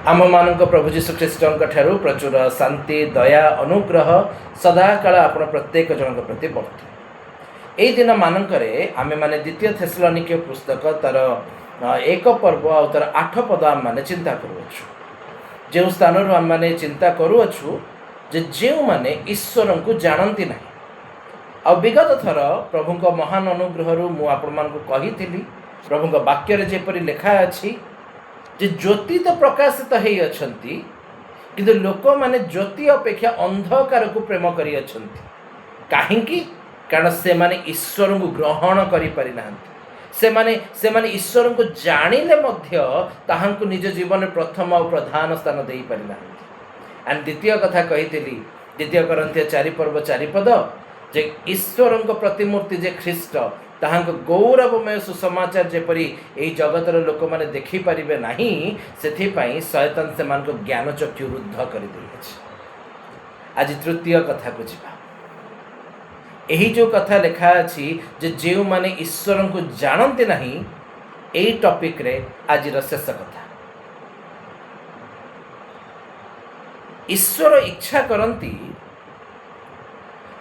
आम मान प्रभु जीशु ख्रीष्ट ठारू प्रचुर शांति दया अनुग्रह सदाकाल आपण प्रत्येक जन प्रति बढ़ते यही दिन मानक आम मैंने द्वितीय थेसलोनिके पुस्तक तार एक पर्व आ तार 8 पद आम मैंने चिंता करुछु जो स्थान आम मैंने चिंता करुछु जे मैंने ईश्वर को जानती ना आ विगत थर प्रभु महान अनुग्रह मुझे प्रभु वाक्य जेपरी लेखा अच्छी जे ज्योति तो प्रकाशित हो अछंती किंतु लोक माने ज्योति अपेक्षा अंधकार को प्रेम करी अछंती काहेकि कारण से माने ईश्वर को ग्रहण करि पारि नाहंती से माने ईश्वर को जानिले मध्य ताहांकु निज जीवन प्रथम और प्रधान स्थान देई पारि नाहंती। एंड द्वितीय कथा कहितली द्वितीय करंथिया 4 पर्व 4 पद जे ईश्वर को प्रतिमूर्ति जे ख्रीष्ट ताहांक गौरवमय सुसमाचार जेपरी यही जगतर लोक मैंने देखिपारे ना से शैतान से मान ज्ञान चक्षु रुद्ध कर आज तृतीय कथा को जीवा यही जो कथा लिखा अच्छी जो मैंने ईश्वर को जानते ना यही टॉपिक रे आज शेष कथा ईश्वर इच्छा करती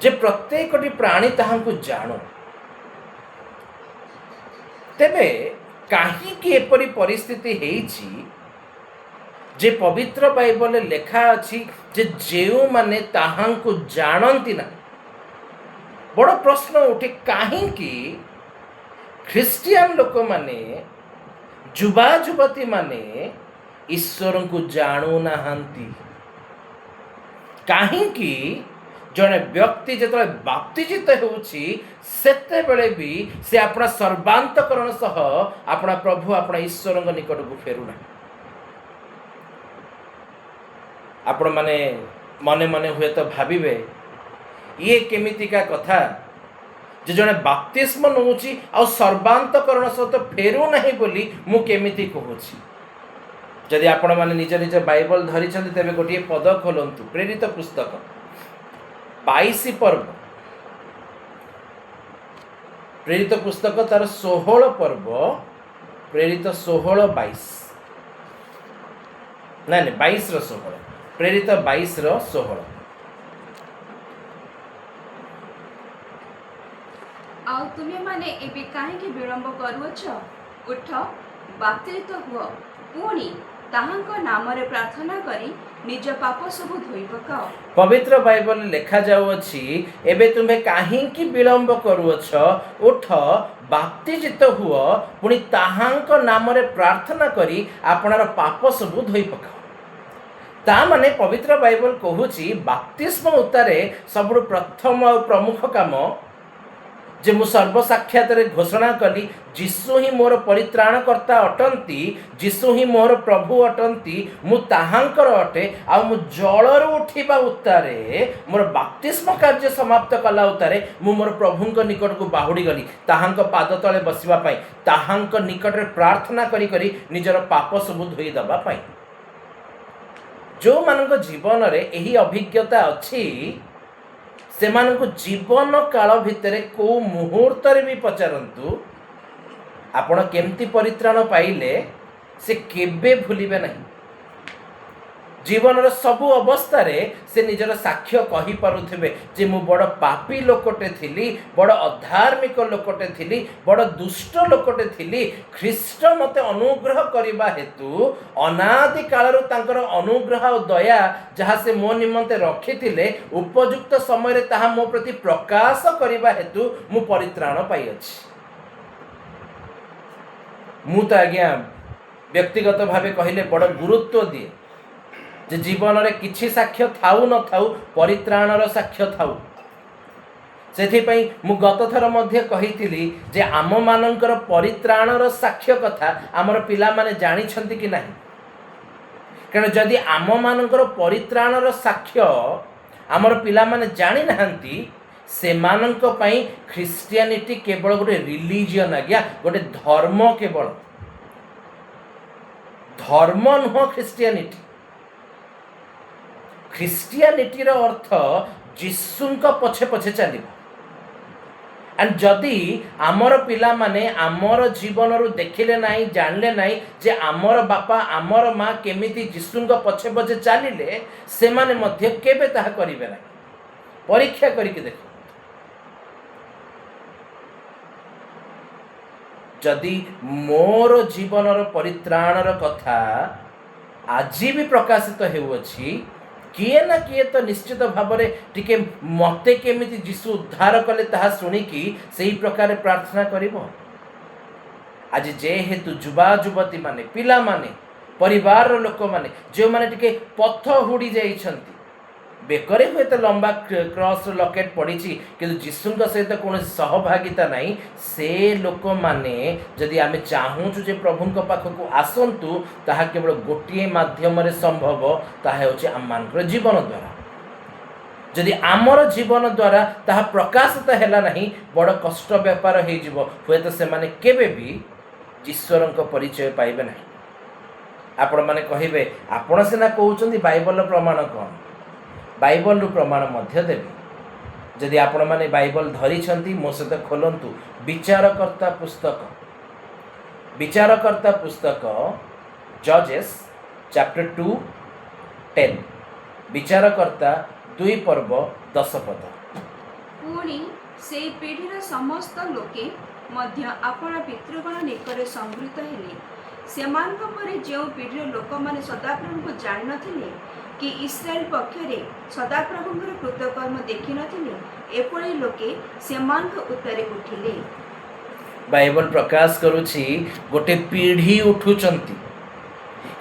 जे प्रत्येक प्राणी ताहांकु जानो तेबे कहीं एपरी परिस्थिति हेछि जे पवित्र बाइबल लेखा अछि जे जेउ माने ताहांकु जानती ना बड़ प्रश्न उठे कहीं ख्रिस्टियन लोक माने युवा युवती माने ईश्वर को जानू नाहंती कहीं जड़े व्यक्ति जो बाप्तिजित होते भी से अपना सर्वांतकरण सह अपना प्रभु अपना ईश्वर निकट को फेरुना आपण माने मने मने हुए तो भाविबे ये केमितिका कथा जे जड़े बाप्तिस्म नौची आ सर्वांतकरण सह तो फेरु नहीं बोली मु केमिति कहूची जदि आपण माने निज निज बाइबल धरी तेरे गोटे पद खोलंतु प्रेरित पुस्तक 22 पर्व प्रेरित पुस्तक तार 16 पर्व प्रेरित 16-22 नहीं 22-16 प्रेरित 22-16 आउ तुमे माने एबे काहे विलंब करूछ उठ बाप्तिजित हुआ पुणी ताहांको नाम रे प्रार्थना करी निज पाप सब धोई पकाओ। पवित्र बाइबल लेखा जाउछि एबे तुम्हें काहेकि विलंब करूछ उठ बाप्तिजित हुआ पुणी ताहांको नाम रे प्रार्थना करी आपनार पाप सब धोई पकाओ। ता माने पवित्र बाइबल कहूछि बाप्तिस्म उतारे सब प्रथम और प्रमुख काम जे मु सर्वसाक्षात घोषणा कली जीशु ही मोर परित्राणकर्ता अटंती जीशु ही मोर प्रभु अटंती मु ताहांकर अटे आ मु जलर उठिबा उतारे मोर बाप्तिस्म कार्य समाप्त कला उतारे मु मोर प्रभुंक निकट को बाहुडी गली ताहांक पाद तले बसिबा पई ताहांक निकट रे प्रार्थना करी करी निजर पाप सब धोई दबा पई। जो मानक जीवन रे एही अभिज्ञता अछि सेमानकु जीवन काल भितर को मुहूर्त भी पचारंतु आपण केमती परित्राण पाइले से केबे भूलिबे नहीं। जीवन सबु अवस्था से निजर साक्ष्य कही पारुथिबे जे मु बड़ पापी लोकटे थिली बड़ अधार्मिक लोकटे थिली बड़ दुष्ट लोकटे थिली ख्रीष्ट मते अनुग्रह करिबा हेतु अनादि कालरु तांकर अनुग्रह और दया जहाँ से मो निमंते रखिथिले उपयुक्त समय रे ताहा मो प्रति प्रकाश करिबा हेतु मु परित्राण पाई अछि। मु तो आज्ञा व्यक्तिगत भावे कहिले बड़ गुरुत्व दिए जे जीवन रे किछि साक्ष्य थाउ न थाउ परित्राणर साक्ष्य थाउ सेथिपई मु गत थर मध्ये कहिथिली जे आम मानकर परित्राणर साक्ष्य कथा आमर पिला माने जानि छंती कि नाही कारण जदि आम मानकर परित्राणर साक्ष्य आमर पिला माने जानि नाहंती सेमानंक पई ख्रिस्टियानिटी केवल गोटे रिलीजियन आज्ञा गोटे धर्म केवल धर्म नुह ख्रिस्टियानिटी ख्रिस्टियानिटी अर्थ जीशुंक पछे पछे चलिबा एंड जदि आमर पिला माने आमर जीवन रु देखिले नहीं जानले नहीं जे आमर बापा आमर माँ केमिति जीशुंग पछे पछे चलिले से माने मध्य केबे ताहा करिवे नहीं। परीक्षा करिके देखो, जदि मोर जीवनर परित्राणर कथा आज भी प्रकाशित हेउअछि, किए ना किए तो निश्चित भाव में टिके मते केमिति जीशु उद्धार कले ताहा शुणिकी से ही प्रकार प्रार्थना करिवो। आज जेहेतु युवा युवती माने पिला माने परिवार लोक माने जो माने टिके पथ हुड़ी जाइछंती, बेकरे हुए तो लंबा क्रॉस लकेट पड़ी किंतु जीशुंक सहित कौन सहभागिता नहीं, से लोक माने जदि आमे चाहूँ जे प्रभुंक पाखक आसंतु ताहा केवल गोटे माध्यम रे संभव, ताहा होछि आममानकर जीवन द्वारा। जदि आमर जीवन द्वारा ताहा प्रकाशित हैला नहीं, बड़ कष्ट व्यापार हो जिवो, हुए तो से माने केबे भी ईश्वरंक परिचय पाइबे नहीं। आपण माने कहिबे आपण सिना कहउचंदी बाइबल प्रमाण कौन, बाइबल रु प्रमाण मध्य देवी। जदि आपण माने बाइबल धरी छंती मो सहित खोलंतु विचारकर्ता पुस्तक, विचारकर्ता पुस्तक जजेस चैप्टर 2:10, विचारकर्ता 2 पर्व 10 पद। पुणी से पीढ़ीर समस्त लोके मध्य आपण पितृगण निकरे संगृहीत हेले, सेमानक परे जो पीढ़ीर लोक माने सदाप्रभु को जानि नथिले कि इस्राएल पक्षरे सदाप्रभुଙ୍କର कृतकर्म देखि नथिले, एपरि लोके सेमानक उत्तरे उठिले। बाइबल प्रकाश करुछि गोटे पीढ़ी उठुचंती।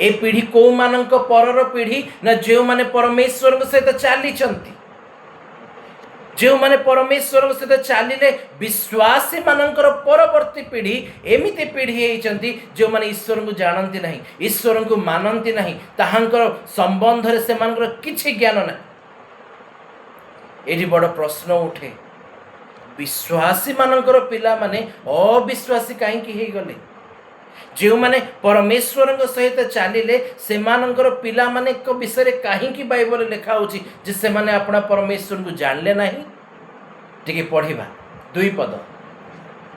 ए पीढ़ी को मानक परर पीढ़ी ना जो माने परमेश्वर सहित चली, जो माने परमेश्वर सहित चलिले विश्वासी मानकर परवर्ती पीढ़ी एमिति पीढ़ी होती जो माने ईश्वर को जानती नहीं, ईश्वर को मानती नहीं, ताहांकर संबंध रे से मानकर किछि ज्ञान ना। एठी बड़ प्रश्न उठे, विश्वासी मानकर पिला माने अविश्वासी काहेकि हे गले? जो माने परमेश्वर सहित चलिले से मानकर पिला माने को विषय काहेकि बाइबल लिखा होछि जे से माने अपना परमेश्वर को जानले नहीं। टिके पढ़िबा 2 पद,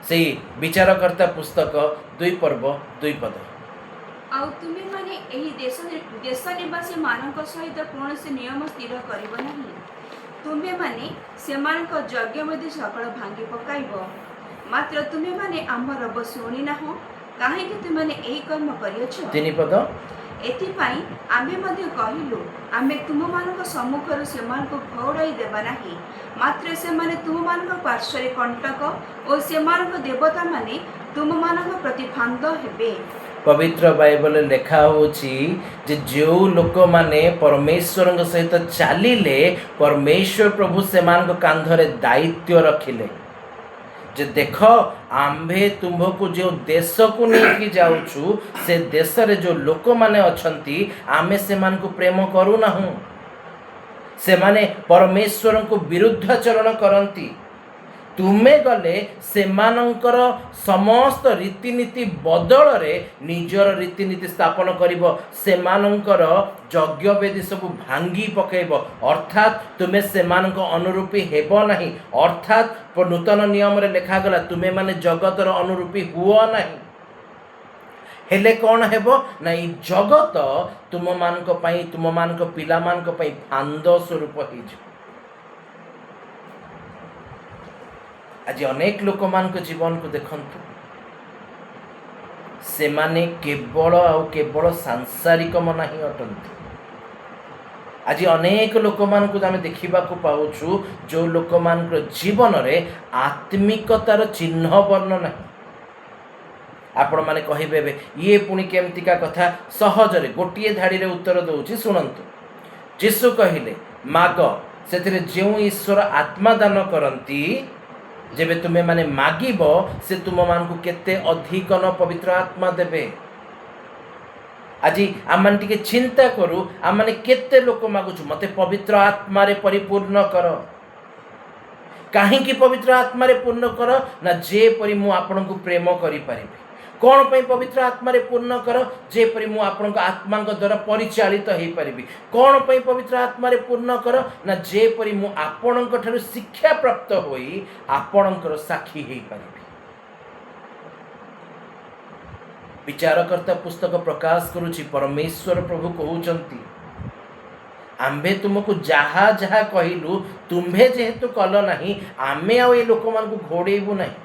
से विचारकर्ता पुस्तक 2 पर्व 2 पद। आउ तुमे माने एही देश निवासी मानक सहित कौनसी नियम स्थिर करिब नहीं। तुमे माने सेमानक यज्ञवेदी सकल भांगी पकाइब, मात्र तुमे माने आम्भर रब शुणी नाहो, काहेकि तुमने एही कर्म करियछ। 3 पद। एथिपाई आमे मध्ये कहिलु, आमे तुममानक सम्मुखर सेमानक घौड़ाई देबा नाही, मात्र सेमाने तुममानक पार्श्वरे कंटक और सेमानक देवता माने तुममानक प्रति फांद हेबे। पवित्र बाइबल लिखा होछि जे जो लोक माने परमेश्वर सहित चलिले परमेश्वर प्रभु सेमानक कांधरे दायित्व रखिले जे देख आम्भे तुम्भको जो देश को लेकिन जाऊँ से देश रे जो लोक माने अछंती आमे सेमान को प्रेम करू नाहु, से माने परमेश्वर को विरुद्धाचरण करंती। तुमे गले सेमानंकर समस्त रीतिनीति बदल रे निजर रीतिनीति स्थापन करिवो, सेमानंकर यज्ञवेदी सब भांगी पकेइबो, अर्थात तुमे सेमानंक अनुरूपी हेबो नहीं। अर्थात नूतन नियम रे लिखा गला तुमे माने जगतर अनुरूपी हुओ नहीं। हेले कौन हेबो ना ई जगत तुम मानक पई तुम मानक पिला मानक पई फांद स्वरूप हिजो। आज अनेक लोक मान जीवन को देखंतु, से माने केवल केवल सांसारिक मना ही अटंती। आज अनेक लोक मान को आमे देखिबा को पाउछु जो लोक मान जीवन रे आत्मिकतार चिन्ह वर्ण नहीं। आपण माने कहिबे ये पुणी केमतिका कथा, सहज रे गोटिए धाड़ी रे उत्तर दउची सुनंतु। यीशु कहिले माग, सेथिरे जेउ ईश्वर आत्मा दान करंती, जेबे तुमे माने मागिब से तुम मान को केते अधिक न पवित्र आत्मा देबे। आज आम टिके चिंता करू, आम माने केते लोक मागुछु मते पवित्र आत्मा रे परिपूर्ण कर। काहेकि पवित्र आत्मा रे पूर्ण कर ना जे परि मु आपन को प्रेम करि परिबे। कौन पे पवित्र आत्मा रे पूर्ण कर जेपरि मु आपनक आत्मा द्वारा परिचालित हो पारिबी। कौन पे पवित्र आत्मा रे पूर्ण कर ना जेपरि मु आपनक ठारू शिक्षा प्राप्त होई आपनकर साक्षी हो पारिबी। विचारकर्ता पुस्तक प्रकाश करुछि परमेश्वर प्रभु कहउचंती आम्भे तुमको जहा जहा कहिलु तुम्भे जेहेतु कल नहीं आमे आ लोक मान घोड़ेबू नहीं।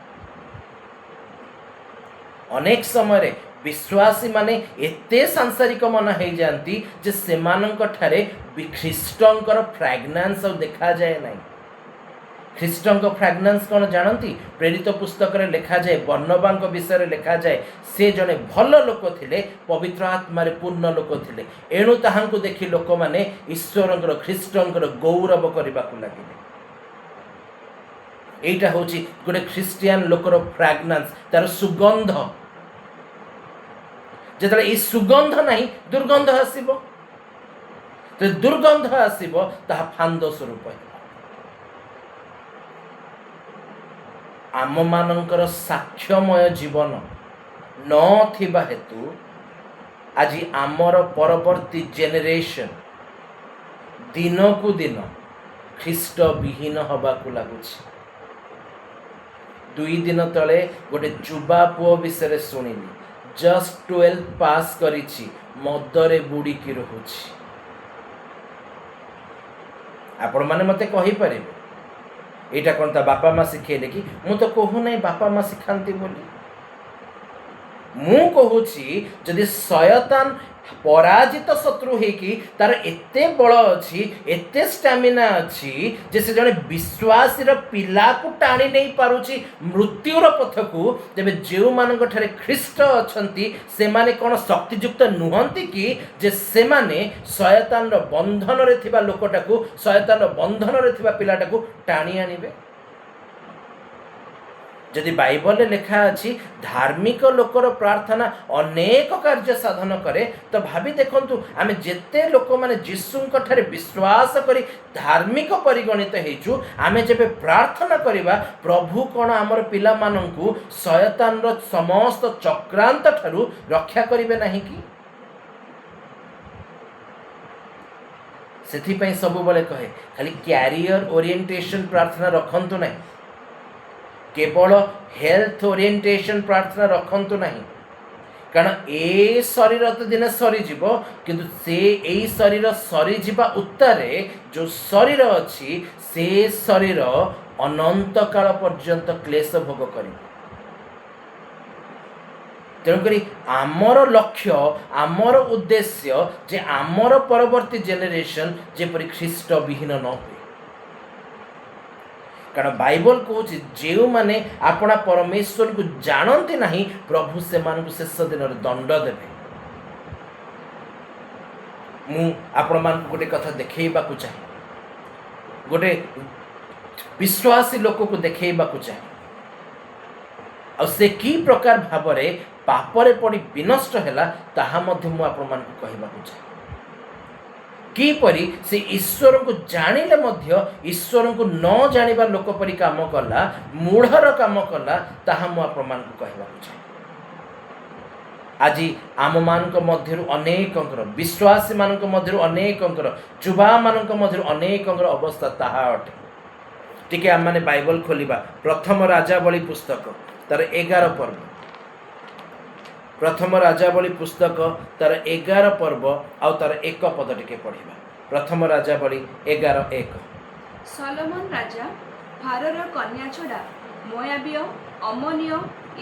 अनेक समय विश्वासी माने एते सांसारिक मन हो जाती जे सेमानंक ठारे ख्रीष्टंकर फ्रैग्नेंस देखा जाए नहीं। ख्रीष्टंक फ्रैग्नेंस कौन जानती? प्रेरित पुस्तक रे लिखा जाए बर्नबांक विषय लिखा जाए से जने भल लोक थिले पवित्र आत्मा रे पूर्ण लोक थिले एणु ताहांकु देखि लोक माने ईश्वरंकर ख्रीष्टंकर गौरव करबा को लागिले। एटा होची गोटे ख्रिस्टियन लोकर फ्रैग्नेंस तार सुगंध। जेतले ई सुगंध नहीं दुर्गंध आसीबो तो दुर्गंध आसीबो ताहा फांद स्वरूप आम मानकर साक्ष्यमय जीवन नथिबा हेतु आज आमर परवर्ती जेनेरेशन दिन को दिन ख्रीष्ट विहीन हवा को लगुच। 2 दिन तले गोटे जुबा पुओ विषय शुणिली जस्ट 12 पास करिछि मदरे बुड़ीकी रहुछि। आपण माने मते कहि परिबे एटा कोन ता बापा माँ शिखेले कि मु तो कहू नहीं बापा माँ शिखाती बोली। मु कहूची जदि शयतान पराजित शत्रु हेकी तार एते बल अछि एते स्टैमिना अछि जे से जने विश्वासी र पिला को टाणी नहीं पारुची मृत्युर पथ को। जबे जेउ मानक ठारे ख्रीष्ट अछंती से माने कोन शक्तियुक्त नुहंती कि जे से माने शयतान र बंधन रे थिबा लोकटा को शयतान र बंधन रे थिबा पिलाटा को टाणी आनिबे। जदि बाइबल लिखा अछि धार्मिक लोकर प्रार्थना अनेक कार्य साधन करे तो भाभी देखंतु आमे जेते लोक माने यीशुंक ठारे विश्वास करी धार्मिक परिगणित हेचु आमे जेबे प्रार्थना करिबा प्रभु कोन हमर पिला माननकु शयतान रो समस्त चक्रांत ठारू रक्षा करिवे नाही कि। सेथि पई सब बेले कहे खाली कैरियर ओरिएंटेशन प्रार्थना रखंतु नहीं केवल हेल्थ ओरिएंटेशन प्रार्थना रखंतु नहीं कारण ए शरीर तो दिन सरी जीव किंतु से ए शरीर सरी जीवा उत्तरे जो शरीर अछि से शरीर अनंत काल पर्यंत क्लेश भोग करिब। तेणुकरी आमर लक्ष्य आमर उद्देश्य जे आमर परवर्ती जेनेरेशन जेपरि ख्रीष्ट विहीन न हुए। कारण बाइबल कहूँ जो माने अपना परमेश्वर को जानते नहीं प्रभु से मान को शेष दिन दंड देवे। मु आपण मान गोटे कथा देखैबा को चाहे गोटे विश्वासी लोक को देखैबा को चाहे आ से की प्रकार भावरे पापरे पड़ी विनष्ट हैला ताहा मध्य मु आपण मान को कहबा को चाहे किपरि से ईश्वर को जानिले मध्य ईश्वर को न जानिबा लोक परि काम कला मूढ़र काम कला ताहा मु आपण मान को कहबा चाहे। आज आम मानक मध्यरु अनेकंकर विश्वासी मानक मध्यरु अनेकंकर युवा मानक मध्यरु अनेकंकर अवस्था ताहा अटे। टिके आम माने बाइबल खोलिबा प्रथम राजावली पुस्तक तार 11 पर्व प्रथम राजावली पुस्तक तार 11 पर्व आउ तार 1 पद टिके पढ़िबा। प्रथम राजावली 11:1 सलोमन राजा भारर कन्या छड़ा मोयाबीय अमोनिय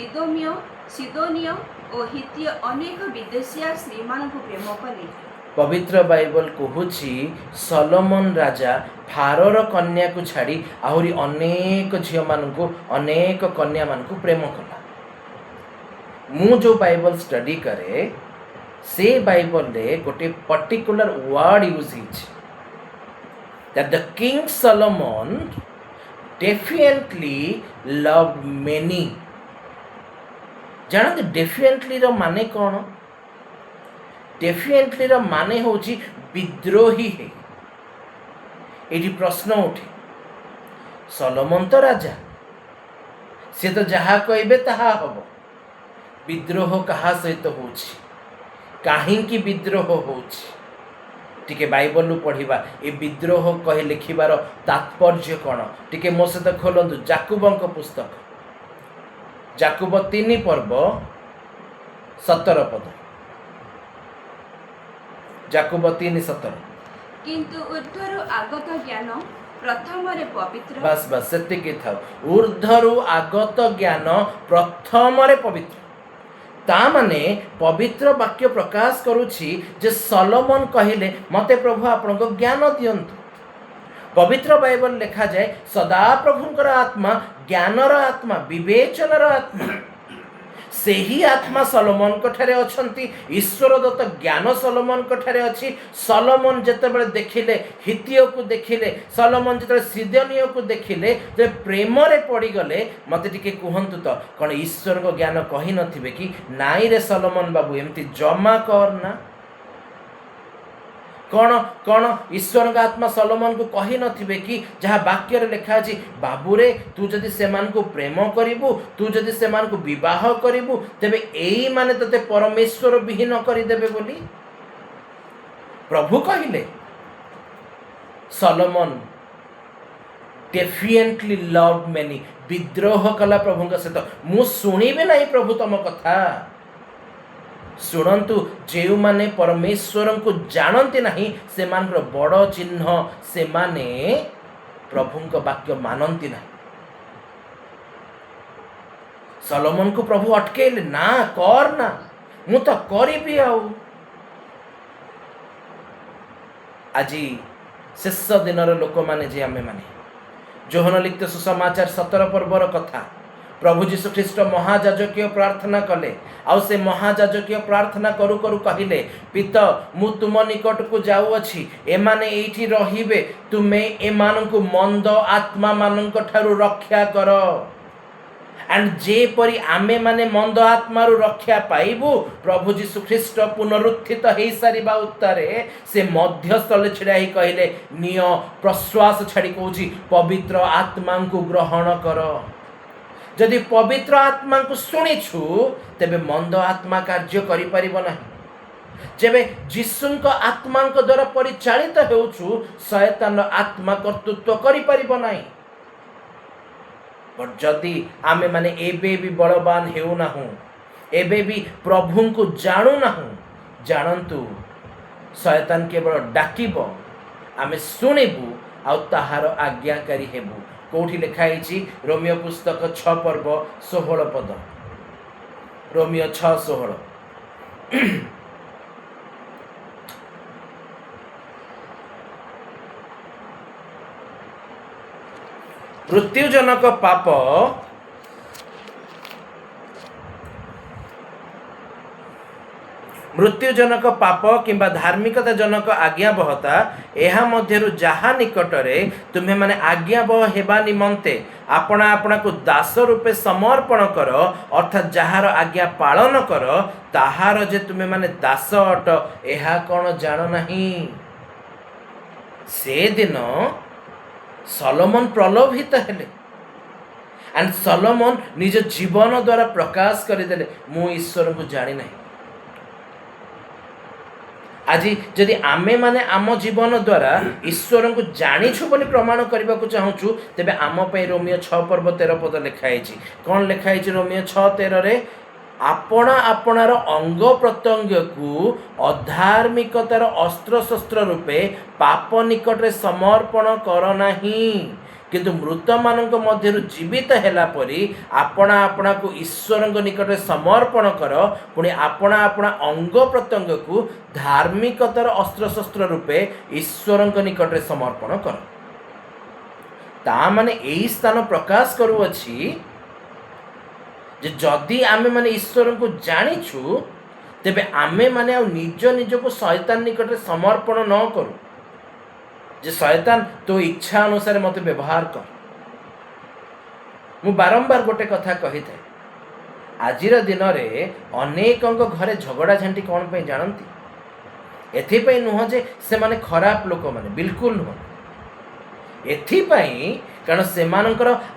इदोमिय सिदोनिय और हित्य अनेक विदेशिया स्त्रीमान को प्रेम कले। पवित्र बाइबल कहूछि सलोमन राजा फारर कन्या को छाड़ी आहुरी अनेक झियो मानकु अनेक कन्या मानकु प्रेम कला। मु जो बाइबल स्टडी करे से बाइबल रे गोटे particular word use which that the king Solomon definitely love many. जानते डेफिनेटली रो माने कौन? डेफिनेटली रो माने होची विद्रोही है। एटी प्रश्न उठे सलोमन तो राजा से तो जहा कहबे ताहा हबो विद्रोह कहा सहित होछि काहींकी विद्रोह होछि टिके बाइबल पढ़िबा ए विद्रोह कहे लिखिबार तात्पर्य कौन टिके मो सहित खोलंतु जाकुबंक पुस्तक जाकुब 3 पर्व 17 पद जाकुब 3:17 किंतु ऊर्ध्वरु आगत ज्ञान प्रथमरे पवित्र बस बस सेतिकी था ऊर्ध्वरु आगत ज्ञान प्रथमरे पवित्र ता माने पवित्र वाक्य प्रकाश करुछि जे सलोमन कहिले मते प्रभु आपनको ज्ञान दियंतु पवित्र बाइबल लिखा जाए सदा प्रभुंकर आत्मा ज्ञानर आत्मा विवेचनर आत्मा से ही आत्मा सलोमन कठारे अछंती ईश्वर दत्त ज्ञान सलोमन कठारे अछि सलोमन जेतेबेले देखिले हितियो को देखिले सलोमन जेतेबेले सिदोनियो को देखिले जे प्रेम रे पड़ी गले मते टिके कुहंतु तो कोन ईश्वर को ज्ञान कहि नथिबे कि नाई रे सलोमन बाबू एमती जमा करना कौन कौन ईश्वर का आत्मा सलोमन को कही नथिबे कि जहाँ वाक्य लिखा अछि बाबूरे तू जदि सेमान को प्रेम करिबू तू जदि सेमान को विवाह करिबू तेबे एई माने तते परमेश्वर विहीन करि देबे बोली प्रभु कहिले सलोमन डेफिएंटली लव्ड मेनी विद्रोह कला प्रभु का सहित मु सुनिबे नहीं प्रभु तम कथा शुणु जो माने परमेश्वर को जानते नहीं से बड़ चिन्ह से माने प्रभु को वाक्य मानती ना सलोमन को प्रभु अटकेले ना कर ना मु तो करी आज शेष दिन लोक माने जे आमे माने जोहन लिखित सुसमाचार 17 पर्वर कथा प्रभु जीशु ख्रीष्ट महाजाजकीय प्रार्थना कले आउ से महाजाजकीय प्रार्थना करू करू कहिले पिता मु तुम निकट को जाऊ अछि एमाने एठी रहिबे तुमे एमान को मंद आत्मा मानक ठारू रक्षा कर एंड जे परी आमे माने मंद आत्मा रु रक्षा पाइबू प्रभु जीशु ख्रीष्ट पुनरुत्थित हेई सारिबा उत्तरे से मध्यस्थले छिड़ा ही कहिले निय प्रश्वास छाड़ी कहूची पवित्र आत्मा को ग्रहण कर जदि पवित्र आत्मा को शुणीछु तेबे मंद आत्मा कार्य करि परिबो नाही जेबे जीशुंक आत्मा द्वारा परिचालित हेउछु शैतान आत्मा कर्तृत्व करि परिबो नाही पर जदि आमे माने एबे भी बलवान हेउ नाहु एबे भी प्रभु को जानू नाहु जानंतु शैतान केवल डाकिबो आमे शुणिबु आ ताहार आज्ञाकारी हेबु कोठी लिखाई रोमियो पुस्तक 6 पर्व 16 पद रोमियो 6:16 मृत्युजनक पाप मृत्युजनक पाप किंबा धार्मिकता जनक आज्ञाबहता एहा मध्यरु जहा निकटरे तुम्हें माने आज्ञाबह हेबा निमंते आपना आपना को दास रूपे समर्पण कर अर्थात जहार आज्ञा पालन कर ताहार जे तुम्हें माने दास अट एहा कौन जान नहीं से दिन सलोमन प्रलोभित हेले एंड सलोमन निज जीवन द्वारा प्रकाश करदेले मु ईश्वर को जानी नहीं आज जदि आमे माने आम जीवन द्वारा ईश्वर को जानिछु बोली प्रमाण करने को चाहूँ तेबे आम पे रोमियो 6 पर्व 13 पद लिखाई कौन लिखाई रोमियो 6:13 रे आपना आपनार अंग प्रत्यंग को अधार्मिकतार अस्त्र शस्त्र रूपे पाप निकट रे समर्पण कर नहीं किंतु मृत मानक मध्य जीवित हैला परी आपना आपना को ईश्वर निकट समर्पण कर पुणी आपना आपना अंग प्रत्यंग को धार्मिकतार अस्त्र शस्त्र रूपे ईश्वर निकट समर्पण कर ता माने एही स्थान प्रकाश करूअछि जे जदि आमे माने ईश्वर को जानिछु तेबे आमे माने आ निज निज को शैतान निकट समर्पण न करू जे शैतान तो इच्छा अनुसार मते व्यवहार कर मु बारंबार गोटे कथा कही था आजिर दिन में अनेक घरे झगड़ा झांटी कौन पे जानती एथिपाई नुह जे से माने खराब लोक माने बिल्कुल नुह एथिपाई कारण से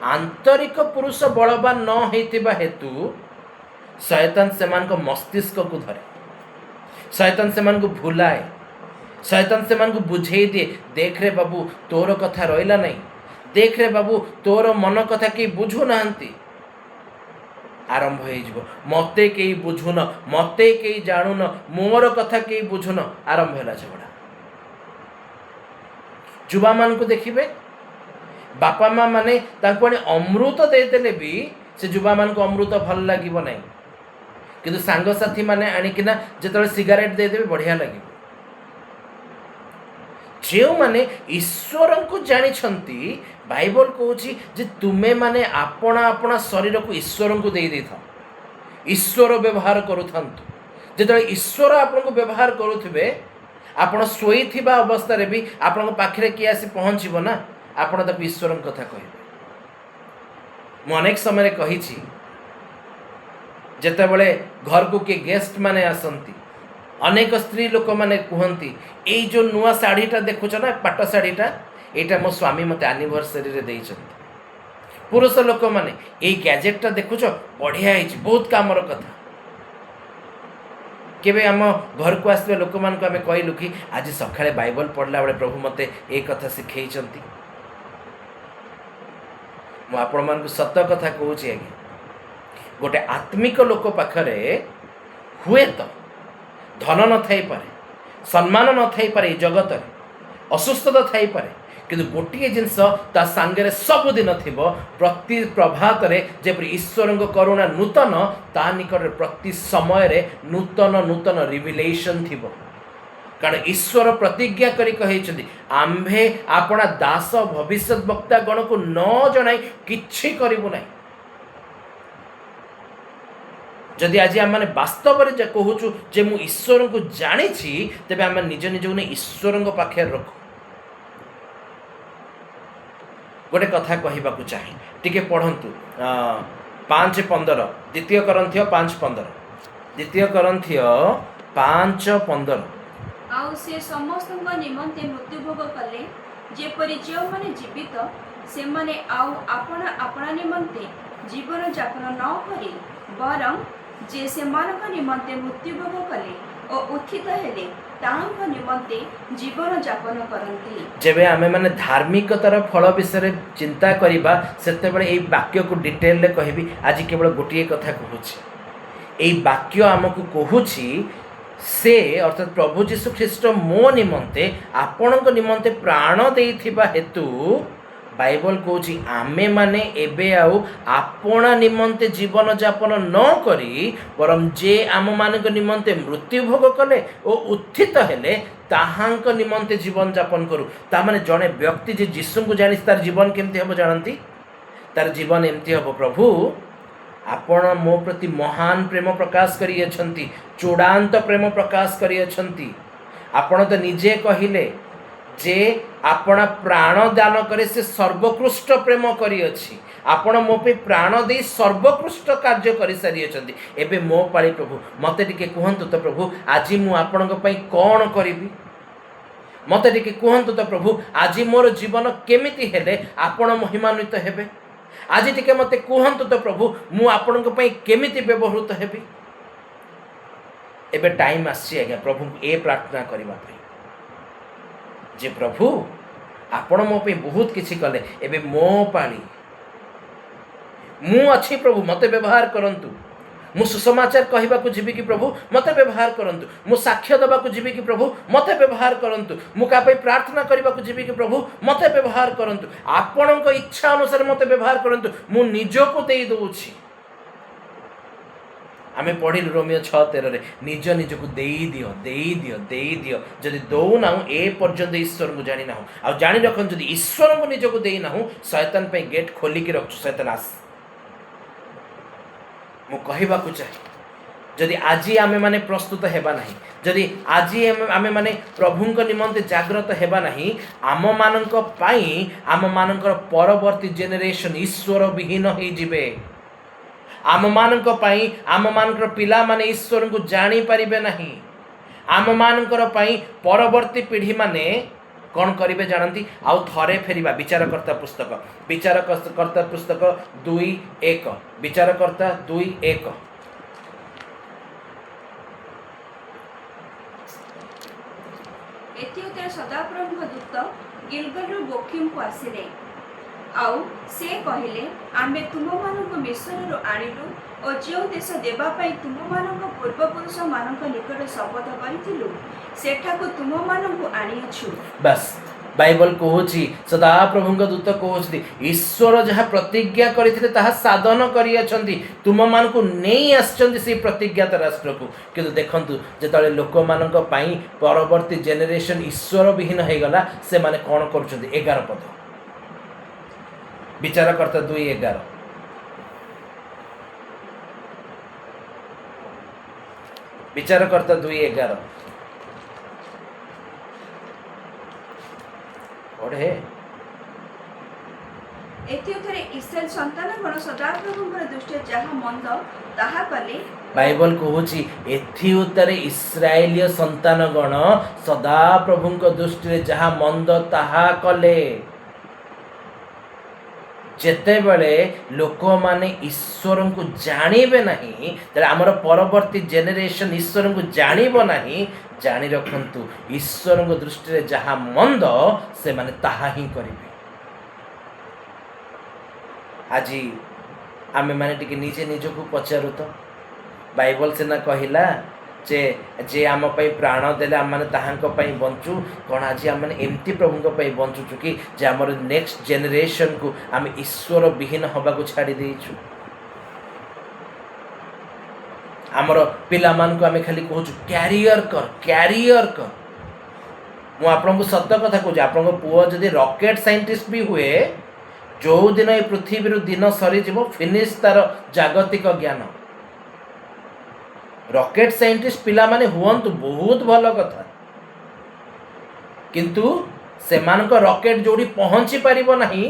आंतरिक पुरुष बलवान न हेतु शैतान सेमान को मस्तिष्क को धरे, शैतान सेमान को भुलाए, शैतान सेमान को बुझे दिए, देख रे बाबू तोर कथा रहिला नहीं, देख रे बाबू तोर मन कथा के बुझु नाहंती। आरंभ हो मते कई बुझुन, मते कई जानुन, मोर कथा कई बुझुन, आरंभ है झगड़ा। युवा मान को देखिए, बापा माँ माने तांको आने अमृत देदेले भी से युवा मान को अमृत भल लगे ना, किंतु सांगसाथी माने आनिकिना जिते सिगारेट देदेवे बढ़िया लगे। जो माने ईश्वर को जानी बाइबल कहूँ जे तुमे माने अपना अपना शरीर को ईश्वर को दे था, ईश्वर व्यवहार करूथंतु। जो ईश्वर आपन को व्यवहार करुथिबे, आपण सोई थिबा अवस्था रे भी आपण पाखरे किए आसी पहुँचब ना, आपण ताको ईश्वर कथा कहबे। मु अनेक समय कही जेतेबेले घर को किए गेस्ट माने आसंती, अनेक स्त्री लोक माने कहती एई जो नुआ साड़ीटा देखुच ना, पाट साड़ीटा एटा मो स्वामी मते एनिवर्सरी रे देइछंती। पुरुष लोक माने एई गैजेटटा देखुच बढ़िया है, बहुत कामर कथा। केबे आम घर को आसबे लोक मान को आमे कहलु कि आज सकाळे बाइबल पढ़ला बेले प्रभु मते ए कथा सिखेइछंती। मु आपण मान को सत कथा कहूची आगे, गोटे आत्मिक लोक पाखरे हुए तो धन न थाई पारे, सम्मान न थाई पारे, जगत असुस्थता थाई पारे, किंतु गोटे जिनस ता सांगे सबुदिन थी प्रति प्रभात जेपरी ईश्वर करुणा नूतन ता निकट प्रति समय नूतन नूतन रिविलेशन थी। कारण ईश्वर प्रतिज्ञा करी कही आम्भे आपना दास भविष्य वक्ता गण को न जनाई किछि करिबु नाही। जदि आज आम मैंने वास्तव में कहूँ जे मु ईश्वर को जानी तेबे आम निज निज ईश्वर पाखे रखु। गोटे कथा कहवाक चाहे टिके पढ़ंतु 5:15 द्वितीय करंथियो 5:15 द्वितीय करंथियो 5:15 आउ से समस्त निमंते मृत्यु भोग कले जेपरि जो माने जीवित से माने आउ अपना अपना निमंते जीवन जापन न करी बरं जे से मानक निमंते मृत्यु भोग कले और उत्थित हेले तांक निमंते जीवन जापन करंती। जेबे आमे माने धार्मिकतार फल विषय चिंता करिबा सेतेबेले एई वाक्य को डिटेल ले कहबी। आज केवल गोटिए कथा कहूछि, एई वाक्य आमको कहूछि से अर्थात प्रभु जीशु ख्रीष्ट मो निमंते आपणक निमंते प्राण देइथिबा हेतु बाइबल कहूछि आमे माने एबे आउ आपणा निमंते जीवन जापन न करी परम जे आम मानक निमंते मृत्यु भोग कले ओ उत्थित हेले ताहांक निमंते जीवन जापन करू। ता माने जने व्यक्ति जे यीशु को जानि तार जीवन केमती हबो जानंती, तार जीवन एमती हबो प्रभु आपण मो प्रति महान प्रेम प्रकाश करी अछंती, चूड़ांत प्रेम प्रकाश करी अछंती। आपण तो निजे कहिले जे आपण प्राण दान करे से सर्वोत्कृष्ट प्रेम करी अछि, आपण मो पे प्राण दे सर्वोत्कृष्ट कार्य करी सारी अछंती। एबे मो पाली प्रभु मते टिके कहंतु तो प्रभु आज मु आपणक पई कोन करिवि, मते टिके कहंतु तो प्रभु आज मोर जीवन केमिति हेले आपण महिमान्वित हेबे। आज टिके मते कहंतु तो प्रभु मु आपणक पई केमिति व्यवहृत हेबि। एबे टाइम आसी आज्ञा प्रभु ए प्रार्थना करबा पई जे प्रभु आपण मो पे बहुत किछि कले, एबे मो पाली मु अच्छी प्रभु मते व्यवहार करंतु। मु सुसमाचार कहबा को जीवी कि प्रभु मते व्यवहार करंतु, मु साक्ष्य दबा को जीवी कि प्रभु मते व्यवहार करंतु, मु का पे प्रार्थना करबा को जीवी कि प्रभु मते व्यवहार करंतु। आपणक इच्छा अनुसार मते व्यवहार करंतु, मु निजको देई दोछि। आमे पढ़ी रोमियो 6:13 निज निज को देई दियो देई दियो देई दियो। जदि दौ ना ए पर्यंत ईश्वर को जानी ना आ जानी रखन जदि ईश्वर को निज को देई ना शैतान पे गेट खोली के रख शैतान आस। मु कहबा को चाहे जदि आज आमे माने प्रस्तुत हेबा नाही, जदि आज आमे माने प्रभुंक निमंते जागृत हेबा नाही, आम मानक पाई आम मानकर परवर्ती जेनेरेशन ईश्वर विहीन होई जिवे। आम मानक पाई आम मानकर पिला माने ईश्वर को जानी पारिबे नहीं। आम मानकर पाई परवर्ती पीढ़ी माने कौन करिवे जानती। आउ थरे फेरिबा विचारकर्ता पुस्तक 2:1 विचारकर्ता 2:1 ଏଥିରେ ସଦାପ୍ରଭୁଙ୍କ ଦୂତ ଗିଲଗଲରୁ ବୋକିମକୁ ଆସିଲେ ଆଉ ସେ କହିଲେ, ଆମେ ତୁମମାନଙ୍କୁ ମିଶ୍ରରୁ ଆଣିଲୁ ଓ ଯେଉଁ ଦେଶ ଦେବା ପାଇଁ ତୁମମାନଙ୍କ ପୂର୍ବପୁରୁଷମାନଙ୍କ ନିକଟରେ ଶପଥ କରିଥିଲୁ ସେଠାକୁ ତୁମମାନଙ୍କୁ ଆଣିଅଛୁ। ବାସ୍ ବାଇବଲ କହୁଛି, ସଦାପ୍ରଭୁଙ୍କ ଦୂତ କହୁଛନ୍ତି, ଈଶ୍ୱର ଯାହା ପ୍ରତିଜ୍ଞା କରିଥିଲେ ତାହା ସାଧନ କରିଅଛନ୍ତି, ତୁମମାନଙ୍କୁ ନେଇ ଆସିଛନ୍ତି ସେଇ ପ୍ରତିଜ୍ଞାତ ରାଷ୍ଟ୍ରକୁ। କିନ୍ତୁ ଦେଖନ୍ତୁ, ଯେତେବେଳେ ଲୋକମାନଙ୍କ ପାଇଁ ପରବର୍ତ୍ତୀ ଜେନେରେସନ ଈଶ୍ୱର ବିହୀନ ହେଇଗଲା, ସେମାନେ କ'ଣ କରୁଛନ୍ତି? 11 ପଦ, ବିଚାରକର୍ତ୍ତା 2:11, ବିଚାରକର୍ତ୍ତା 2:11 ପଢ଼େ। ଏଥିରେ ଇସ୍ରାଏଲ ସନ୍ତାନଗଣ ସଦାପ୍ରଭୁଙ୍କର ଦୃଷ୍ଟିରେ ଯାହା ମନ୍ଦ ତାହା କଲେ। ବାଇବଲ କହୁଛି, ଏଥି ଉତ୍ତରେ ଇସ୍ରାଏଲୀୟ ସନ୍ତାନଗଣ ସଦାପ୍ରଭୁଙ୍କ ଦୃଷ୍ଟିରେ ଯାହା ମନ୍ଦ ତାହା କଲେ। ଯେତେବେଳେ ଲୋକମାନେ ଈଶ୍ୱରଙ୍କୁ ଜାଣିବେ ନାହିଁ, ତେବେ ଆମର ପରବର୍ତ୍ତୀ ଜେନେରେସନ ଈଶ୍ୱରଙ୍କୁ ଜାଣିବ ନାହିଁ, ଜାଣି ରଖନ୍ତୁ, ଈଶ୍ୱରଙ୍କ ଦୃଷ୍ଟିରେ ଯାହା ମନ୍ଦ ସେମାନେ ତାହା ହିଁ କରିବେ। ଆଜି ଆମେମାନେ ଟିକେ ନିଜେ ନିଜକୁ ପଚାରୁ ତ, ବାଇବଲ ସିନା କହିଲା ଯେ ଯେ ଆମ ପାଇଁ ପ୍ରାଣ ଦେଲେ ଆମମାନେ ତାହାଙ୍କ ପାଇଁ ବଞ୍ଚୁ, କ'ଣ ଆଜି ଆମମାନେ ଏମିତି ପ୍ରଭୁଙ୍କ ପାଇଁ ବଞ୍ଚୁଛୁ କି ଯେ ଆମର ନେକ୍ସଟ ଜେନେରେସନକୁ ଆମେ ଈଶ୍ୱର ବିହୀନ ହେବାକୁ ଛାଡ଼ି ଦେଇଛୁ? ଆମର ପିଲାମାନଙ୍କୁ ଆମେ ଖାଲି କହୁଛୁ କ୍ୟାରିୟର କର, କ୍ୟାରିୟର କର। ମୁଁ ଆପଣଙ୍କୁ ସତ କଥା କହୁଛି, ଆପଣଙ୍କ ପୁଅ ଯଦି ରକେଟ ସାଇଣ୍ଟିଷ୍ଟ ବି ହୁଏ, ଯେଉଁ ଦିନ ଏ ପୃଥିବୀରୁ ଦିନ ସରିଯିବ, ଫିନିଶ ତାର ଜାଗତିକ ଜ୍ଞାନ। ରକେଟ ସାଇଣ୍ଟିଷ୍ଟ ପିଲାମାନେ ହୁଅନ୍ତୁ, ବହୁତ ଭଲ କଥା, କିନ୍ତୁ ସେମାନଙ୍କ ରକେଟ ଯେଉଁଠି ପହଞ୍ଚି ପାରିବ ନାହିଁ,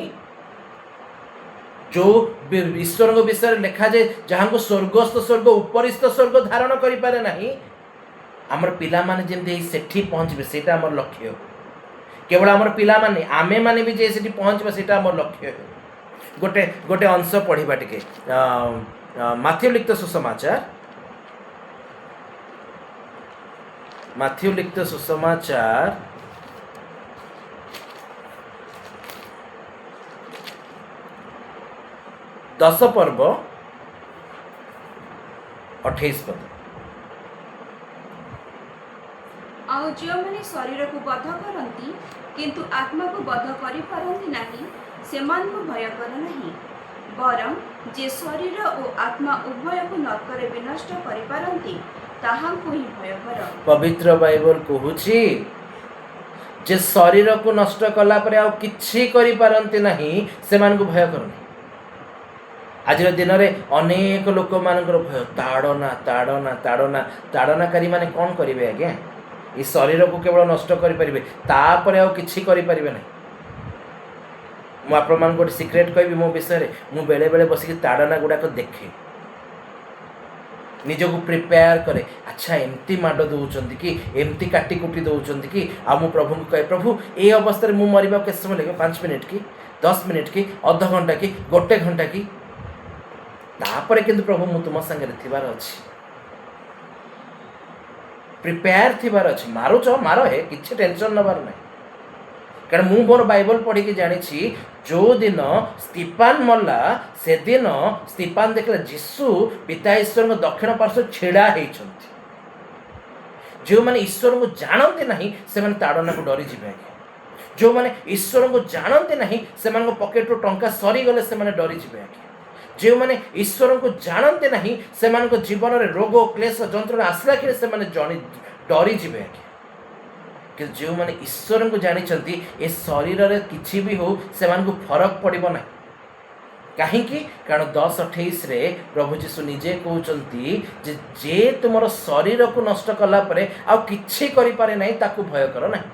ଯେଉଁ ଈଶ୍ୱରଙ୍କ ବିଷୟରେ ଲେଖାଯାଏ ଯାହାଙ୍କୁ ସ୍ୱର୍ଗସ୍ଥ ସ୍ୱର୍ଗ ଉପରିସ୍ଥ ସ୍ୱର୍ଗ ଧାରଣ କରିପାରେ ନାହିଁ, ଆମର ପିଲାମାନେ ଯେମିତି ସେଠି ପହଞ୍ଚିବେ ସେଇଟା ଆମର ଲକ୍ଷ୍ୟ। କେବଳ ଆମର ପିଲାମାନେ, ଆମେମାନେ ବି ଯେ ସେଠି ପହଞ୍ଚିବା ସେଇଟା ଆମର ଲକ୍ଷ୍ୟ। ଗୋଟେ ଅଂଶ ପଢ଼ିବା ଟିକେ, ମାଥ୍ୟୁ ଲିଖିତ ସୁସମାଚାର, ମାଥ୍ୟୁ ଲିଖିତ ସୁସମାଚାର 10 ପର୍ବ 28 ପଦ। ଆଉ ଯେଉଁମାନେ ଶରୀରକୁ ବଧ କରନ୍ତି କିନ୍ତୁ ଆତ୍ମାକୁ ବଧ କରିପାରନ୍ତି ନାହିଁ, ସେମାନଙ୍କୁ ଭୟ କର ନାହିଁ, ବରଂ ଯେ ଶରୀର ଓ ଆତ୍ମା ଉଭୟକୁ ନରକରେ ବିନଷ୍ଟ କରିପାରନ୍ତି ତାହାଙ୍କୁ ହିଁ ଭୟ କର। ପବିତ୍ର ବାଇବଲ କହୁଛି ଯେ ଶରୀରକୁ ନଷ୍ଟ କଲା ପରେ ଆଉ କିଛି କରିପାରନ୍ତି ନାହିଁ, ସେମାନଙ୍କୁ ଭୟ କରନି। ଆଜିର ଦିନରେ ଅନେକ ଲୋକମାନଙ୍କର ଭୟ, ତାଡ଼ନା ତାଡ଼ନା ତାଡ଼ନା। ତାଡ଼ନାକାରୀ ମାନେ କ'ଣ କରିବେ ଆଜ୍ଞା? ଏ ଶରୀରକୁ କେବଳ ନଷ୍ଟ କରିପାରିବେ, ତାପରେ ଆଉ କିଛି କରିପାରିବେ ନାହିଁ। ମୁଁ ଆପଣମାନଙ୍କୁ ଗୋଟେ ସିକ୍ରେଟ୍ କହିବି ମୋ ବିଷୟରେ, ମୁଁ ବେଳେବେଳେ ବସିକି ତାଡ଼ନା ଗୁଡ଼ାକ ଦେଖେ, ନିଜକୁ ପ୍ରିପେୟାର କରେ। ଆଚ୍ଛା, ଏମିତି ମାଡ଼ ଦେଉଛନ୍ତି କି, ଏମିତି କାଟିକୁଟି ଦେଉଛନ୍ତି କି? ଆଉ ମୁଁ ପ୍ରଭୁଙ୍କୁ କହେ, ପ୍ରଭୁ ଏ ଅବସ୍ଥାରେ ମୁଁ ମରିବାକୁ କେତେ ସମୟ ଲାଗିବ? 5 ମିନିଟ୍ କି 10 ମିନିଟ୍ କି ଅଧଘଣ୍ଟା କି 1 ଘଣ୍ଟା କି? ତାପରେ କିନ୍ତୁ ପ୍ରଭୁ ମୁଁ ତୁମ ସାଙ୍ଗରେ ଥିବାର ଅଛି, ପ୍ରିପେୟାର ଥିବାର ଅଛି। ମାରୁଛ ମାର, ହେ, କିଛି ଟେନସନ୍ ନେବାର ନାହିଁ। କାରଣ ମୁଁ ମୋର ବାଇବଲ ପଢ଼ିକି ଜାଣିଛି, ଯେଉଁଦିନ ସ୍ତିଫାନ ମଲା, ସେଦିନ ସ୍ତିଫାନ ଦେଖିଲା ଯୀଶୁ ପିତା ଈଶ୍ୱରଙ୍କ ଦକ୍ଷିଣ ପାର୍ଶ୍ୱରେ ଛିଡ଼ା ହେଇଛନ୍ତି। ଯେଉଁମାନେ ଈଶ୍ୱରଙ୍କୁ ଜାଣନ୍ତି ନାହିଁ ସେମାନେ ତାଡ଼ନାକୁ ଡରିଯିବେ ଆଜ୍ଞା। ଯେଉଁମାନେ ଈଶ୍ୱରଙ୍କୁ ଜାଣନ୍ତି ନାହିଁ ସେମାନଙ୍କ ପକେଟରୁ ଟଙ୍କା ସରିଗଲେ ସେମାନେ ଡରିଯିବେ ଆଜ୍ଞା। ଯେଉଁମାନେ ଈଶ୍ୱରଙ୍କୁ ଜାଣନ୍ତି ନାହିଁ ସେମାନଙ୍କ ଜୀବନରେ ରୋଗ କ୍ଲେଶ ଯନ୍ତ୍ରଣା ଆସିଲା କ୍ଷଣି ସେମାନେ ଡରିଯିବେ ଆଜ୍ଞା। କିନ୍ତୁ ଯେଉଁମାନେ ଈଶ୍ୱରଙ୍କୁ ଜାଣିଛନ୍ତି, ଏ ଶରୀରରେ କିଛି ବି ହଉ ସେମାନଙ୍କୁ ଫରକ ପଡ଼ିବ ନାହିଁ। କାହିଁକି? କାରଣ 10:28ରେ ପ୍ରଭୁ ଯୀଶୁ ନିଜେ କହୁଛନ୍ତି ଯେ ଯେ ତୁମର ଶରୀରକୁ ନଷ୍ଟ କଲା ପରେ ଆଉ କିଛି କରିପାରେ ନାହିଁ ତାକୁ ଭୟ କର ନାହିଁ,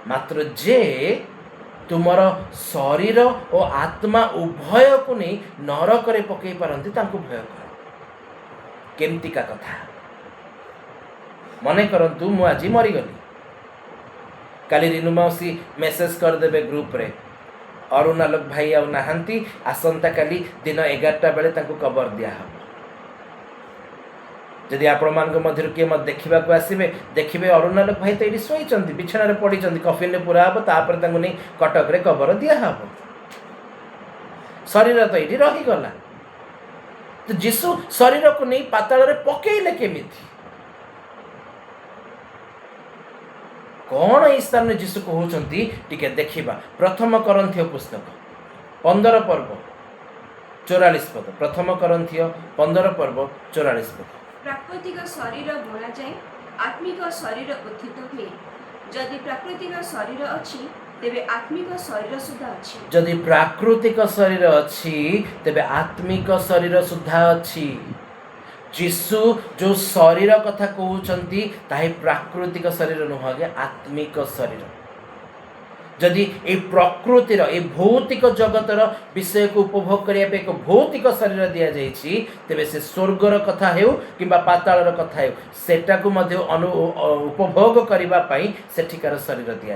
ମାତ୍ର ଯେ ତୁମର ଶରୀର ଓ ଆତ୍ମା ଉଭୟକୁ ନେଇ ନରକରେ ପକାଇ ପାରନ୍ତି ତାଙ୍କୁ ଭୟ କର। କେମିତିକା କଥା? ମନେ କରନ୍ତୁ ମୁଁ ଆଜି ମରିଗଲି, କାଲି ରିନୁ ମାଉସୀ ମେସେଜ କରିଦେବେ ଗ୍ରୁପରେ, ଅରୁଣ ଆଲୋକ ଭାଇ ଆଉ ନାହାନ୍ତି, ଆସନ୍ତାକାଲି ଦିନ 11ଟା ବେଳେ ତାଙ୍କୁ କବର ଦିଆହେବ। ତ जदि आपण मध्य किए मत देखा आसवे देखिए अरुणालोक भाई तो ये शोई बिछाण पड़ी कफिन पूरा हम तापर नहीं कटक रे कबर दिहब शरीर तो ये रहीगला तो जीशु शरीर को नहीं पाताल पकईले केमिति कौन ये स्थान में जीशु कहते टिके देखा प्रथम करंथियो पुस्तक 15 पर्व 44 पद प्रथम करंथियो 15 पर्व 44 पद प्राकृतिक शरीर बुणा जाए आत्मिक शरीर उत्थित हुए जदि प्राकृतिक शरीर अच्छी तेबे आत्मिक शरीर सुद्धा अच्छी जदि प्राकृतिक शरीर अच्छी तेबे आत्मिक शरीर सुद्धा अच्छी जीशु जो शरीर कथा कहते ताही प्राकृतिक शरीर नुह आगे आत्मिक शरीर जदि ये प्रकृतिर ये भौतिक जगतर विषय को उपभोग करने एक भौतिक शरीर दि जाइए तेबे से स्वर्गर कथा हो कि पाताल कथा हो सेटा को मध्य उपभोग करने सेठिकार शरीर दि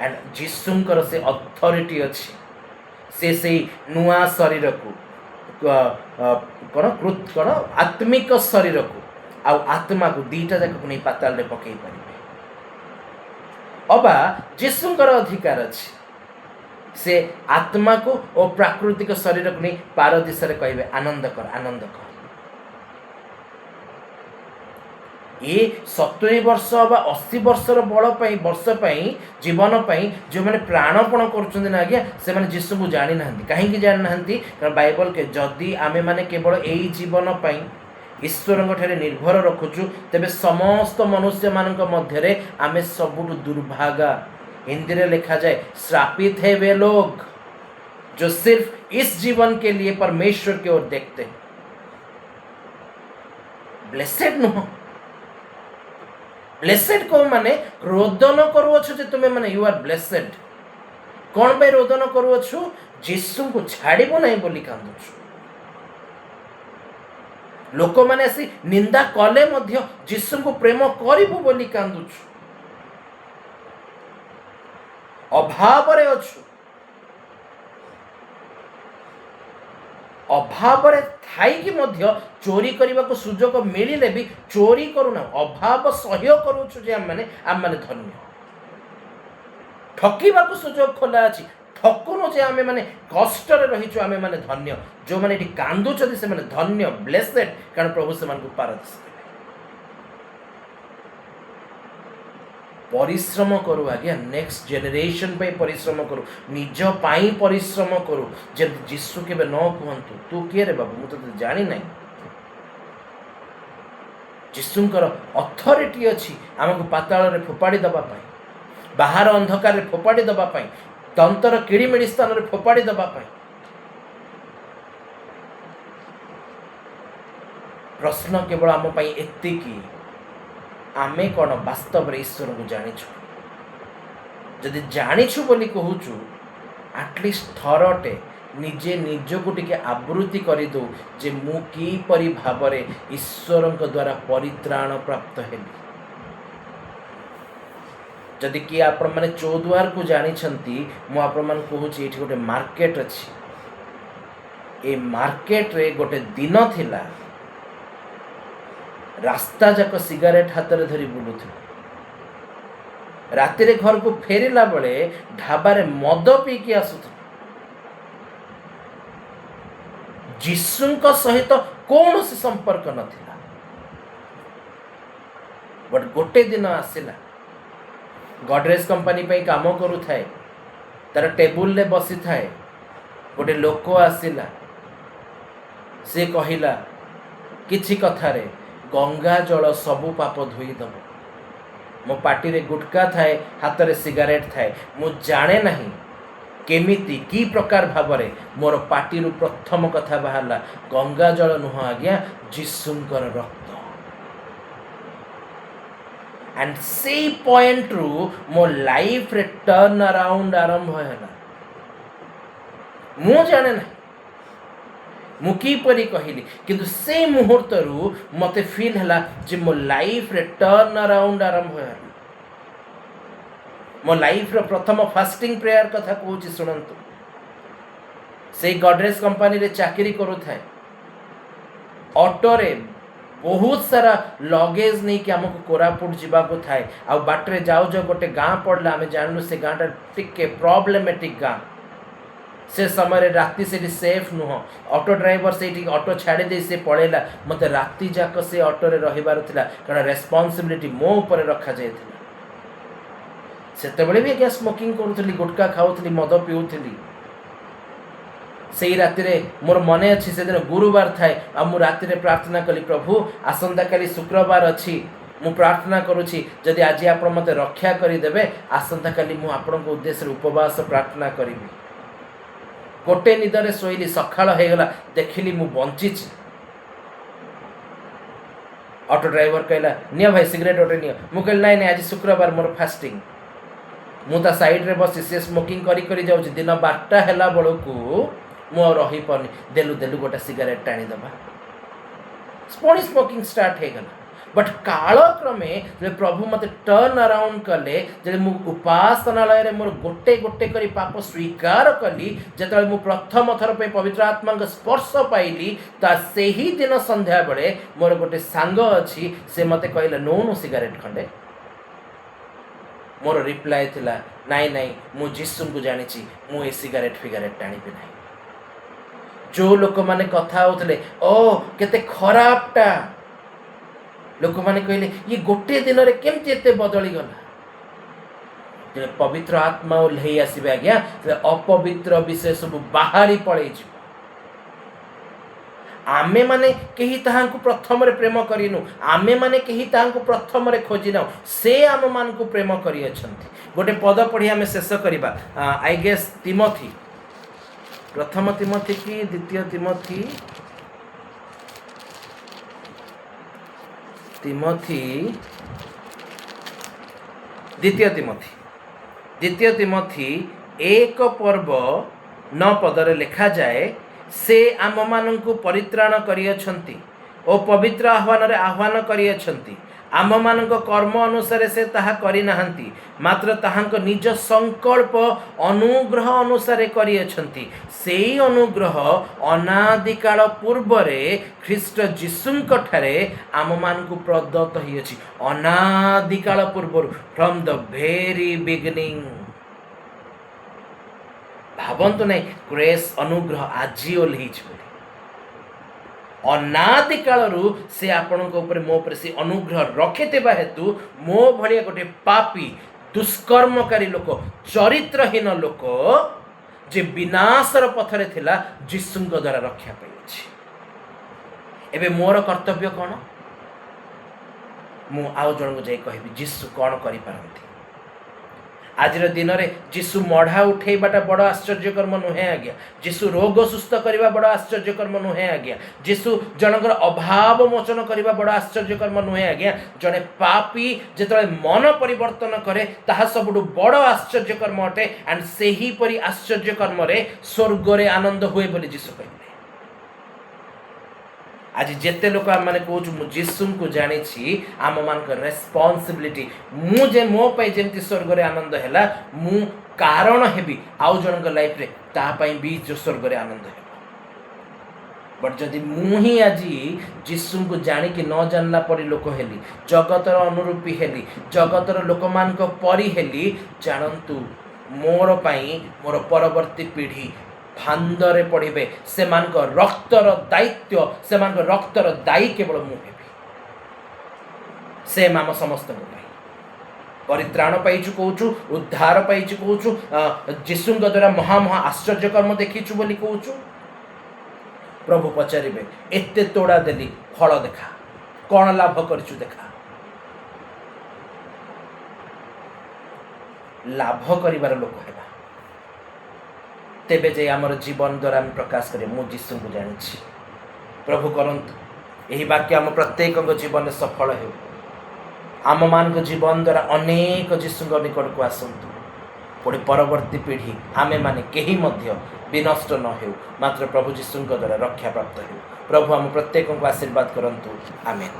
एंड जीशुंकर से अथॉरिटी अच्छी से नुआ शरीर को कौन आत्मिक शरीर को आत्मा को दीटा जाक नहीं पाताल पकई पारे अबा जीशुंकर अधिकार अच्छी से आत्मा को और प्राकृतिक शरीर को नहीं पार दिशा कहे आनंद कर आनंद कर ये 70 वर्ष बा 80 वर्षर बड़ वर्ष जीवन जो मैंने प्राणपण कर से मैंने जीशु को जानी ना कहीं जानी ना कारण बाइबल के जदि आमे माने केवल यही जीवन ईश्वर निर्भर रखुचु तेबे समस्त मनुष्य मान मध्य आमे सबुठ दुर्भागा हिंदी रे लिखा जाए श्रापित है वे लोग जो सिर्फ इस जीवन के लिए परमेश्वर की ओर देखते हैं ब्लेसेड नुह ब्लेसेड को माने रोदन करुअछु जे तुमे माने यू आर ब्लेसेड कौन पे रोदन करुअछु जीशु को छाड़िबो नहीं बोली कांदुछु लोक माने आसी निंदा कले मध्य जीशु को प्रेम करिबो बोली कांदुछु अभाव रे अछु अभाव रे थाई कि मध्य चोरी करने को सुजोग मिले भी चोरी करूना अभाव सह्य करूछु जे आम माने धन्य ठकीबा को सुजोग खोला अछि ठकुनु जे आमे माने कष्ट रे रहिछु आमे माने धन्य जो माने एठी कांदुछथि से माने धन्य ब्लेसेड कारण प्रभु से मान को पारदर्श परिश्रम करू आज्ञा नेक्स्ट जेनेरेशन पे परिश्रम करू निज पाई परिश्रम करू जे जीशु केबे न कहंतु तू के रे बाबू मु तो जानि नै जीशुंकर अथॉरिटी अछि हमको पाताल रे फोपाड़ी दबा पाई बाहर अंधकार रे फोपाड़ी दबा पाई तंतर किड़ीमिड़ी स्थान रे फोपाड़ी दबा पाई प्रश्न केवल आम पाई एतिकी आमे कौन वास्तव ईश्वर को जानिछु जदि जानिछु बोली कहूचु एटलिस्ट थरटे निजे निज को टिके आवृत्ति कर दो जे मु की परि भावरे ईश्वर द्वारा परित्राण प्राप्त हेली जदि कि आपण माने चौद्वार को जानी छंती मु आपण मान कहूची एठी गोटे मार्केट अछि ए मार्केट रे गोटे दिन थिला रास्ता जाक सिगारेट हाथ में धरी बुलूथि राति रे घर को फेरिला बेले ढाबारे मद पीकी आसुथि जीशुंक सहित कौन सी संपर्क नथिला बट गोटे दिन आसिला गडरेज कंपनी पे काम करू थाए तार टेबुल ले बसी थाए गोटे लोक आसिला से कहिला किछि कथा रे गंगा जल सबु पाप धोईदेव मो पार्टी रे गुटका थाए हाथ रे सिगारेट थाए मु जाने नहीं केमिति की प्रकार भावरे मोर पार्टी रु प्रथम कथा बाहरला गंगा जल नुह आज्ञा जीशुंकर रक्त एंड से पॉइंट रु मो लाइफ रे टर्न अराउंड आरंभ होला मु जाने नहीं मु किपरि कहली किंतु से मुहूर्त रु मते फील हला जे मो लाइफ रे टर्न अराउंड आरंभ होला मो लाइफ रो प्रथम फास्टिंग प्रेयर कथा कहूची सुनंतु से गडरेज कंपनी रे चाकरी करू थाए ऑटो रे बहुत सारा लगेज नहीं कि आमको कोरापुट जावाक थाए आ बाटे जाऊ जाऊ गोटे गाँ पड़ला आम जानलु से गाँटा टिके प्रॉब्लमेटिक गाँ से समय राति से सेफ नुह ऑटो ड्राइवर से ऑटो छाड़ी से पड़ेला मत राति जाक से ऑटो रे रहिबार थिला कारण रेस्पॉन्सिबिलिटी मो ऊपर रखा जाय थिला सेतेबेले भी आज्ञा स्मोकिंग करूथली गुटखा खाऊथली मद पिउथली से राति रे मोर मने अच्छी से दिन गुरुवार थाए आ मु राति रे प्रार्थना कली प्रभु आसंता काली शुक्रवार अच्छी मु प्रार्थना करुछि जदि आज आपण मते रक्षा करी देबे आसंता काली मु आपण को उद्देश्य रे उपवास प्रार्थना करिबि गोटे निदरे शोइली सखाळ हेगला देखिली मु बंचिछि ऑटो ड्राइवर कहला निया भाई सिगरेट ओटे निया मु कहल नाही नाही आज शुक्रवार मोर फास्टिंग मु ता साइड रे बसी से स्मोकिंग करी करी जाउछि दिन 12टा हैला बळकू मु रही पनी देलु देलु गोटे सिगरेट टाणी दबा पुणी स्मोकिंग स्टार्ट हे गला बट कालक्रमे जे प्रभु मते टर्न अराउंड कले जे मु उपासनालय रे मोर गोटे गोटे करी पाप स्वीकार कली जेतले मु प्रथम थर पे पवित्र आत्मा के स्पर्श पाइली ता सेही दिन संध्या बेले मोर गोटे सांग अछि से मते कहले नो नो सिगरेट खंडे मोर रिप्लाई थिला नाई नाई मु जिसु को जानिछि मु ए सिगरेट फिगरेट टाणी पे नाही जो लोक माने कथा होतले ओ केते खराबटा लोक माने कहले ये गोटे दिन रे केमति एते बदली गला जे पवित्र आत्मा ओल्हेई आसीबे आज्ञा से अपवित्र विषय सब बाहरी पळेई छ आमे माने केही ताहांकु प्रथम रे प्रेम करिनु आमे माने केही ताहांकु प्रथम रे खोजिना से आम मान को प्रेम करी अछंती गोटे पद पढ़ी आमे शेष करिबा आई गेस तिमोथी प्रथम तिमोथी की द्वितीय तिमोथी द्वितीय तिमोथी 1 पर्व 9 पदरे लिखा जाए से आम मानंकु परित्राण करियछंती ओ पवित्र आह्वान करियछंती आम मानक कर्म अनुसार से ताहा करि नाहंती मात्र ताहांक निज संकल्प अनुग्रह अनुसार करियछंती सेई अनुग्रह अनादिकाल पूर्वरे ख्रीष्ट जीशुंक ठारे आम मानकु प्रदत्त हियछि अनादिकाल पूर्व फ्रॉम द वेरी बिगिनिंग भावंतु नहीं ग्रेस अनुग्रह आजी ओल्हीछि अनादि कालरू से आपणक ऊपर मो पर से अनुग्रह रखिथिबा हेतु मो भलिया गोटे पापी दुष्कर्मकारी लोक चरित्रहीन लोक जे विनाशर पथरे थिला जीशुंक द्वारा रक्षा पाइछि एबे मोर कर्तव्य कौन मु आउ जन को जाई कहबी जीशु कौन करि पारंती आज दिन में जीशु मढ़ा उठेबाटा बड़ आश्चर्य कर्म नुहे आज्ञा जीशु रोग सुस्थ करने बड़ आश्चर्य कर्म नुहे आज्ञा जीशु जनकर अभाव मोचन करने बड़ आश्चर्य कर्म नुहे आज्ञा जड़े पापी जिते मन परिवर्तन करे ताहा सबुठु बड़ आश्चर्य कर्म अटे एंड सेही परी आश्चर्य कर्म रे स्वर्ग रे आनंद हुए बोली जीशु कहले आज जेते लोक आम मैंने कहूँ मु जीशु को जानी आम मान रेस्पॉन्सिबिलिटी मुझे मो पाई जमती स्वर्ग रे आनंद है मु कारण हेबी आउ जन लाइफ रे तापाई भी जो स्वर्ग रे आनंद है बट जदि मु ही आज जीशु को जानी कि न जानला परी लोक हेली जगतर अनुरूपी हेली जगतर लोक मान परी हेली जानतु मोर पाई मोर परवर्ती पीढ़ी फांदरे पड़े से रक्तर दायित्व से रक्तर दायी केवल मु हेबी से आम समस्त परित्राण पाइचु कहूँ उद्धार पाइचु कहूँ जीशु द्वारा महा महा आश्चर्य कर्म देखीचु बोली कहूँ प्रभु पचारे एते तोड़ा देली फल देखा कौन लाभ करचु देखा लाभ करिवार लोक हेबा तेबे जे आमर जीवन द्वारा प्रकाश करे मु जीशु को जानी प्रभु करंतु यही वाक्य आम प्रत्येक जीवन में सफल हो आम मान जीवन द्वारा अनेक जीशु निकट को आसतु पुणी परवर्ती पीढ़ी आमे माने केही मध्य विनष्ट न हो मात्र प्रभु जीशु द्वारा रक्षा प्राप्त हो प्रभु आम प्रत्येक को आशीर्वाद करंतु आमेन।